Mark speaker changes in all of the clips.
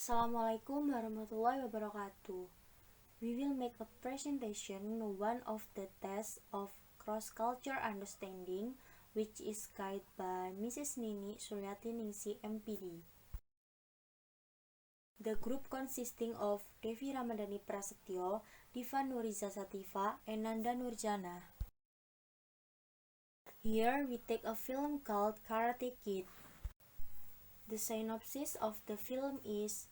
Speaker 1: Assalamualaikum warahmatullahi wabarakatuh. We will make a presentation one of the tests of cross-culture understanding, which is guided by Mrs. Nini Suryatiningsi MPD. The group consisting of Devi Ramadhani Prasetyo, Diva Nooryza Sativa, and Nanda Nurjanah. Here we take a film called Karate Kid. The synopsis of the film is: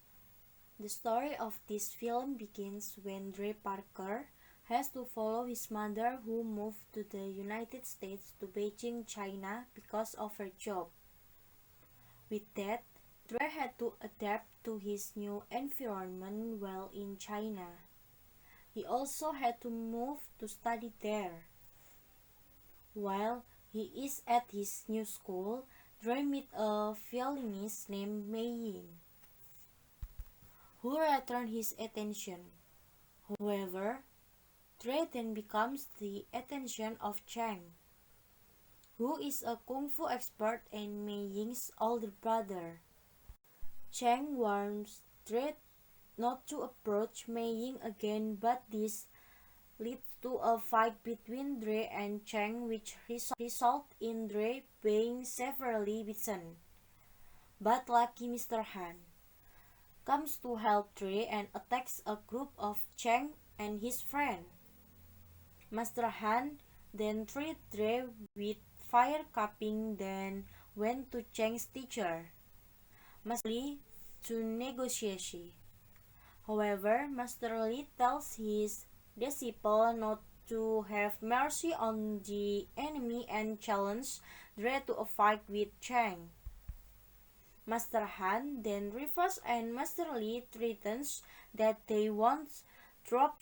Speaker 1: the story of this film begins when Dre Parker has to follow his mother, who moved to the United States to Beijing, China because of her job. With that, Dre had to adapt to his new environment while in China. He also had to move to study there. While he is at his new school, Dre meets a violinist named Mei Ying, who returned his attention. However, Dre then becomes the attention of Chang, who is a kung fu expert and Mei Ying's older brother. Chang warns Dre not to approach Mei Ying again, but this leads to a fight between Dre and Chang, which results in Dre being severely beaten. But lucky Mr. Han comes to help Dre and attacks a group of Chang and his friend. Master Han then treated Dre with fire cupping, then went to Chang's teacher, Master Lee, to negotiate. However, Master Lee tells his disciple not to have mercy on the enemy and challenges Dre to a fight with Chang. Master Han then refuses, and Master Lee threatens that they won't drop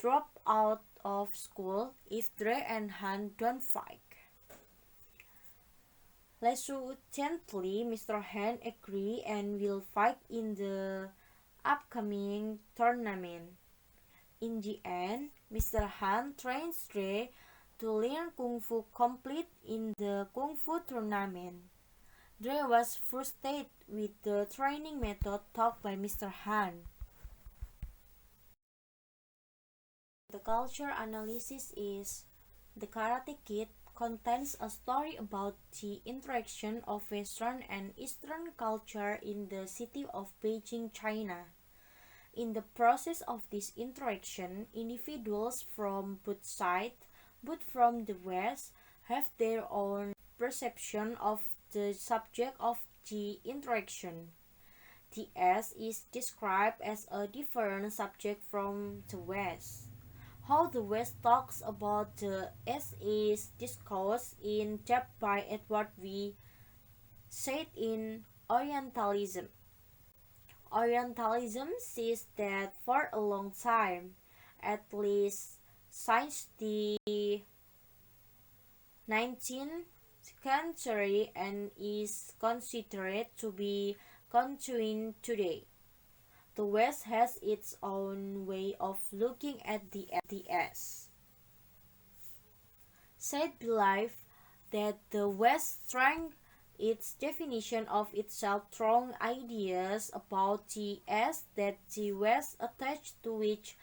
Speaker 1: out of school if Dre and Han don't fight. Reluctantly, Mr. Han agrees and will fight in the upcoming tournament. In the end, Mr. Han trains Dre to learn Kung Fu complete in the Kung Fu tournament. Dre was frustrated with the training method taught by Mr. Han. The culture analysis is: The Karate Kid contains a story about the interaction of Western and Eastern culture in the city of Beijing, China. In the process of this interaction, individuals from both sides, both from the West, have their own perception of the subject of the interaction. The S is described as a different subject from the West. How the West talks about the S is discussed in depth by Edward V. Said in Orientalism. Orientalism says that for a long time, at least since the 19th century, and is considered to be continuing today, the West has its own way of looking at the S. Said believe that the West strengthens its definition of itself strong ideas about the S that the West attached to, which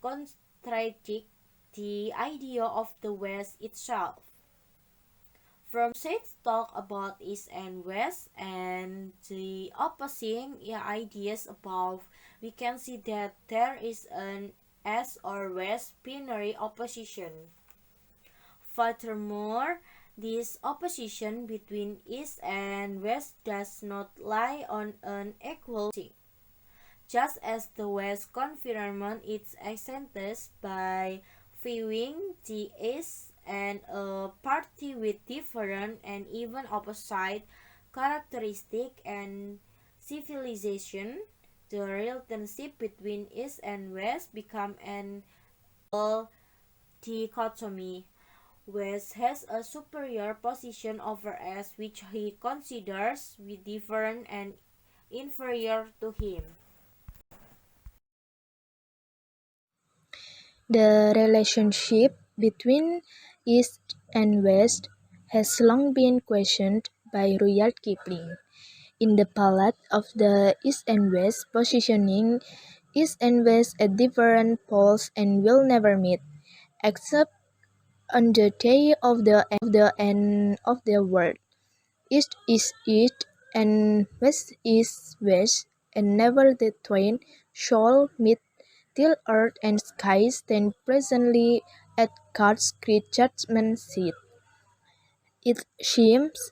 Speaker 1: contradict the idea of the West itself. From Said's talk about East and West and the opposing ideas above, we can see that there is an East or West binary opposition. Furthermore, this opposition between East and West does not lie on an equal footing. Just as the West confirms its existence by viewing the East and a party with different and even opposite characteristics and civilization, the relationship between East and West becomes an dichotomy. West has a superior position over East, which he considers different and inferior to him.
Speaker 2: The relationship between East and West has long been questioned by Rudyard Kipling. in the palette of the East and West, positioning East and West at different poles and will never meet, except on the day of the end of the world. East is east and west is west, and never the twain shall meet till earth and sky stand presently at God's great judgment seat. It seems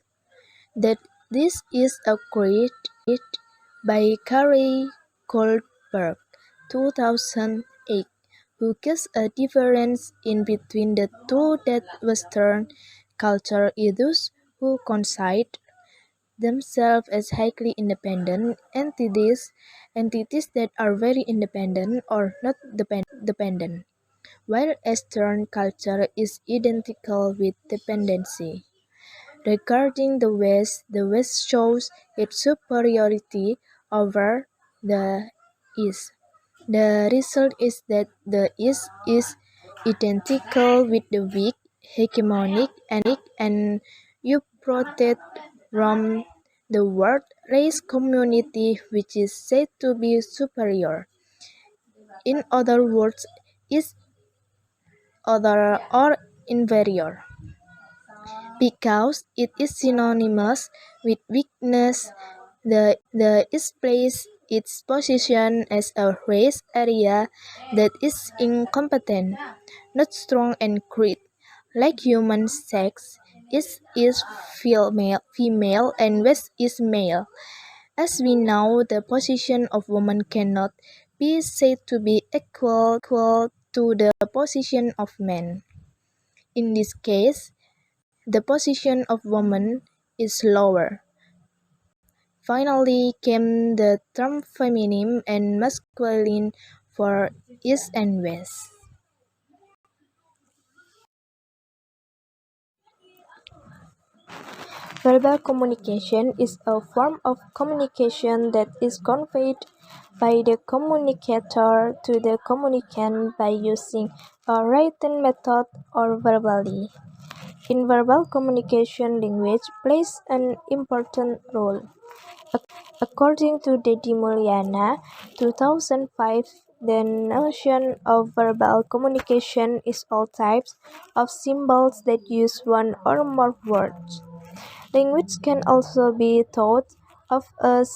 Speaker 2: that this is a quote by Carey Goldberg, 2008, who gives a difference in between the two that Western culture is who consider themselves as highly independent entities that are very independent or not dependent, while Eastern culture is identical with dependency. Regarding the West shows its superiority over the East. The result is that the East is identical with the weak, hegemonic, and euphrated from the world race community which is said to be superior. In other words, is other or inferior. Because it is synonymous with weakness, the East places its position as a race area that is incompetent, not strong and great. Like human sex, East is female and West is male. As we know, the position of woman cannot be said to be equal to the position of men. In this case, the position of woman is lower. Finally came the term feminine and masculine for East and West. Verbal communication is a form of communication that is conveyed by the communicator to the communicant by using a written method or verbally. In verbal communication, language plays an important role. According to Devi 2005, the notion of verbal communication is all types of symbols that use one or more words. Language can also be thought of as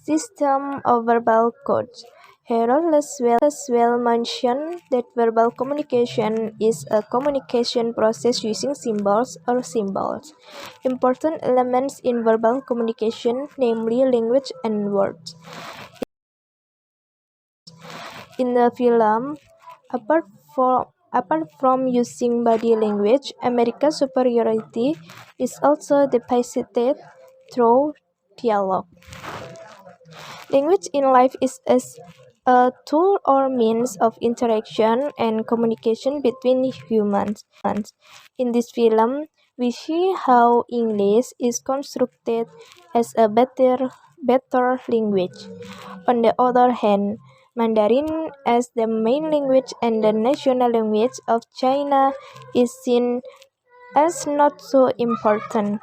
Speaker 2: system of verbal codes. Harold Laswell mentioned that verbal communication is a communication process using symbols or symbols. Important elements in verbal communication, namely language and words. In the film, apart from using body language, America's superiority is also depicted through dialogue. Language in life is as a tool or means of interaction and communication between humans. In this film, we see how English is constructed as a better language. On the other hand, Mandarin as the main language and the national language of China is seen as not so important.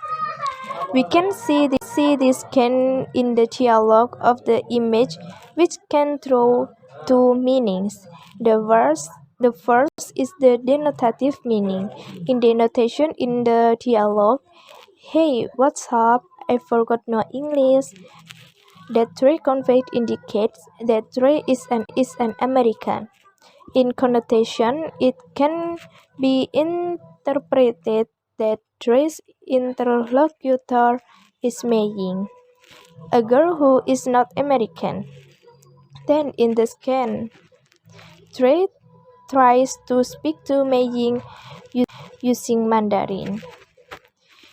Speaker 2: We can see this can in the dialogue of the image, which can throw two meanings. The first is the denotative meaning. In denotation in the dialogue, "Hey, what's up? I forgot no English." That trait conveyed indicates that Trey is an American. In connotation, it can be interpreted that Trey's interlocutor is Maying, a girl who is not American. Then in the scan, Trey tries to speak to Maying using Mandarin.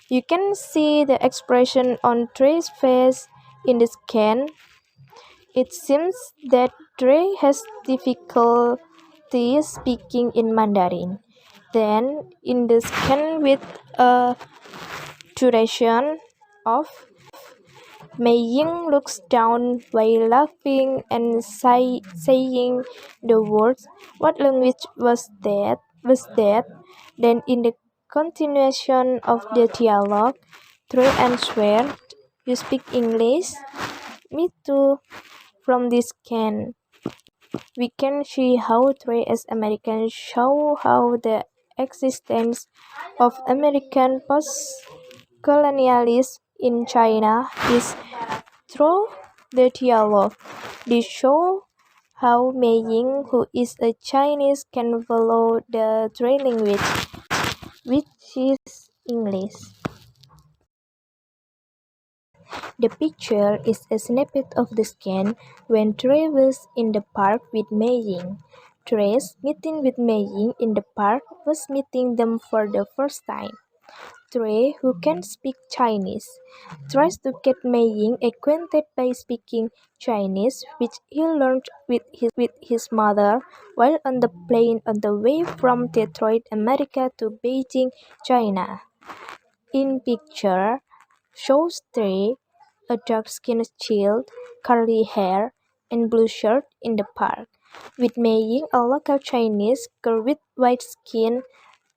Speaker 2: You can see the expression on Trey's face in the scan. It seems that Trey has difficulty speaking in Mandarin. Then, in the scan with a duration of, Mei Ying looks down while laughing and saying the words, "What language was that? Then, in the continuation of the dialogue, Trey answered, You speak English? Me too. From this we can see how Trey as Americans show how the existence of American post-colonialism in China is through the dialogue. They show how Mei Ying, who is a Chinese, can follow the Trey language, which is English. The picture is a snippet of the scan when Trey was in the park with Mei Ying. Trey's meeting with Mei Ying in the park was meeting them for the first time. Trey, who can speak Chinese, tries to get Mei Ying acquainted by speaking Chinese, which he learned with his mother while on the plane on the way from Detroit, America to Beijing, China. In picture shows Trey, a dark-skinned child, curly hair, and blue shirt in the park, with Mei Ying, a local Chinese girl with white skin,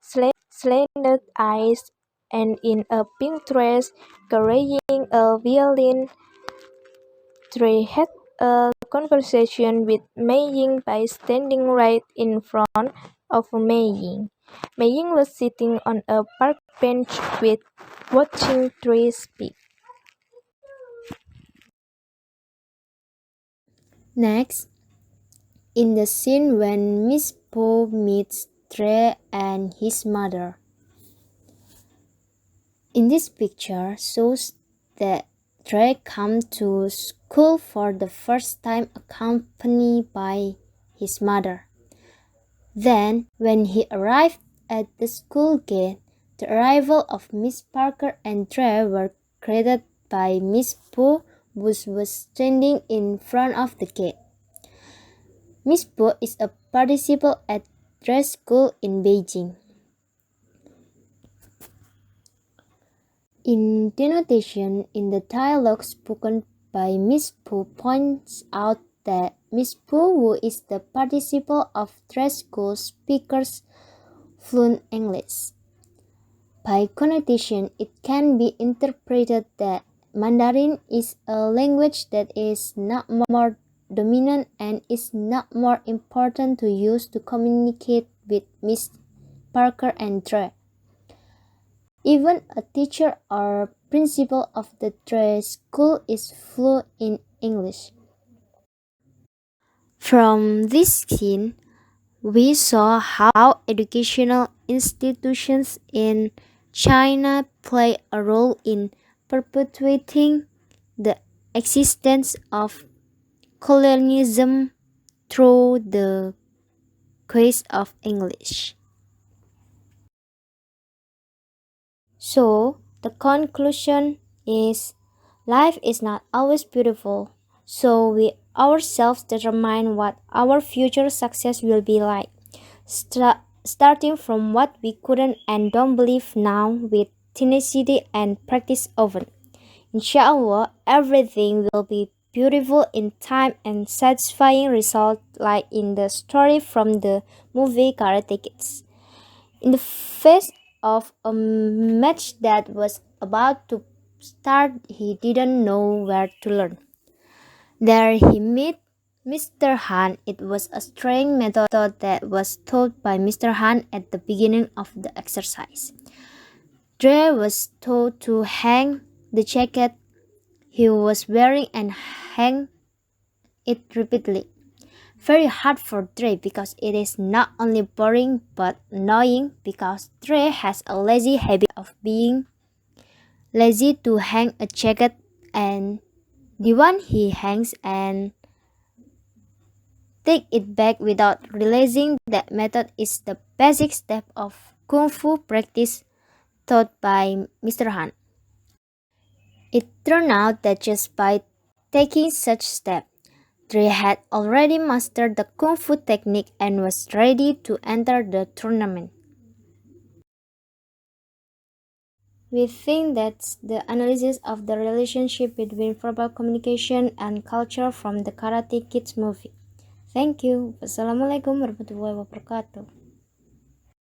Speaker 2: slanted eyes, and in a pink dress, carrying a violin. Trey had a conversation with Mei Ying by standing right in front of Mei Ying. Mei Ying was sitting on a park bench watching Trey speak.
Speaker 1: Next, in the scene when Miss Po meets Trey and his mother. In this picture shows that Trey comes to school for the first time accompanied by his mother. Then, when he arrived at the school gate, the arrival of Miss Parker and Trey were greeted by Miss Po, who was standing in front of the gate. Miss Po is a participle at Trey's school in Beijing. In denotation, in the dialogue spoken by Miss Po points out that Miss Po, who is the participle of Trey's school, speaks fluent English. By connotation, it can be interpreted that Mandarin is a language that is not more dominant and is not more important to use to communicate with Miss Parker and Trey. Even a teacher or principal of the Trey school is fluent in English. From this scene, we saw how educational institutions in China play a role in perpetuating the existence of colonialism through the quest of English. So, the conclusion is life is not always beautiful, so we ourselves determine what our future success will be like. Starting from what we couldn't and don't believe now with tenacity and practice often. Inshallah, everything will be beautiful in time and satisfying result like in the story from the movie Karate Kids. In the face of a match that was about to start, he didn't know where to learn. There he met Mr. Han. It was a strange method that was taught by Mr. Han at the beginning of the exercise. Dre was told to hang the jacket he was wearing and hang it repeatedly. Very hard for Dre because it is not only boring but annoying because Dre has a lazy habit of being lazy to hang a jacket, and the one he hangs and take it back without realizing that method is the basic step of Kung Fu practice taught by Mr. Han. It turned out that just by taking such step, Dre had already mastered the Kung Fu technique and was ready to enter the tournament. We think that's the analysis of the relationship between verbal communication and culture from the Karate Kids movie. Thank you. Wassalamualaikum warahmatullahi wabarakatuh.